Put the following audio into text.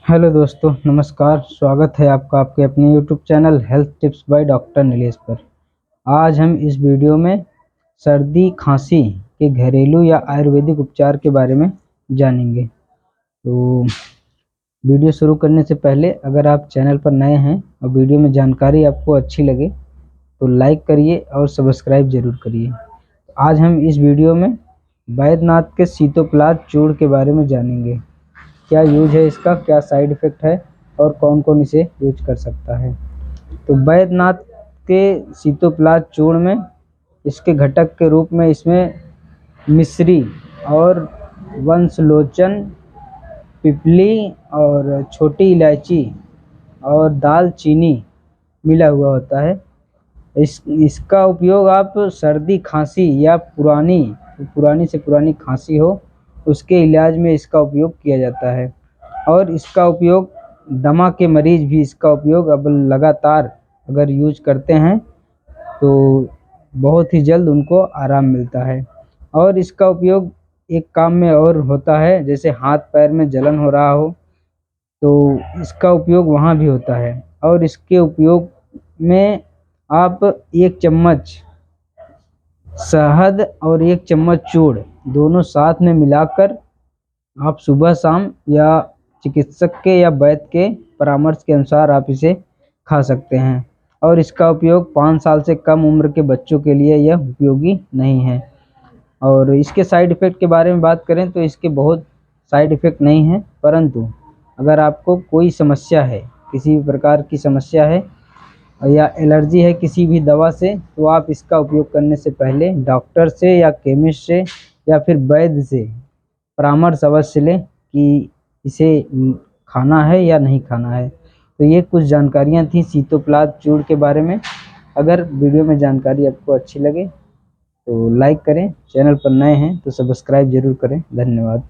Hello दोस्तों, नमस्कार। स्वागत है आपका आपके अपने YouTube channel health tips by doctor Nilesh पर। आज हम इस वीडियो में सर्दी खांसी के घरेलू या आयुर्वेदिक उपचार के बारे में जानेंगे। तो वीडियो शुरू करने से पहले अगर आप चैनल पर नए हैं और वीडियो में जानकारी आपको अच्छी लगे तो लाइक करिए और सब्सक्राइब ज़रूर करिए। आज हम इस वीडियो में वैद्यनाथ के शीतोपलाद चूर्ण के बारे में जानेंगे। क्या यूज है इसका, क्या साइड इफ़ेक्ट है और कौन कौन इसे यूज कर सकता है। तो वैद्यनाथ के शीतोपलाद चूर्ण में इसके घटक के रूप में इसमें मिश्री और वंशलोचन, पिपली और छोटी इलायची और दालचीनी मिला हुआ होता है। इसका उपयोग आप सर्दी खांसी या पुरानी से पुरानी खांसी हो उसके इलाज में इसका उपयोग किया जाता है। और इसका उपयोग दमा के मरीज भी इसका उपयोग अब लगातार अगर यूज करते हैं तो बहुत ही जल्द उनको आराम मिलता है। और इसका उपयोग एक काम में और होता है, जैसे हाथ पैर में जलन हो रहा हो तो इसका उपयोग वहाँ भी होता है। और इसके उपयोग में आप 1 चम्मच शहद और 1 चम्मच चूर्ण दोनों साथ में मिलाकर आप सुबह शाम या चिकित्सक के या वैद्य के परामर्श के अनुसार आप इसे खा सकते हैं। और इसका उपयोग 5 साल से कम उम्र के बच्चों के लिए यह उपयोगी नहीं है। और इसके साइड इफ़ेक्ट के बारे में बात करें तो इसके बहुत साइड इफ़ेक्ट नहीं हैं, परंतु अगर आपको कोई समस्या है, किसी भी प्रकार की समस्या है या एलर्जी है किसी भी दवा से, तो आप इसका उपयोग करने से पहले डॉक्टर से या केमिस्ट से या फिर वैद्य से परामर्श अवश्य लें कि इसे खाना है या नहीं खाना है। तो ये कुछ जानकारियाँ थी शीतोपलाद चूर्ण के बारे में। अगर वीडियो में जानकारी आपको अच्छी लगे तो लाइक करें, चैनल पर नए हैं तो सब्सक्राइब ज़रूर करें। धन्यवाद।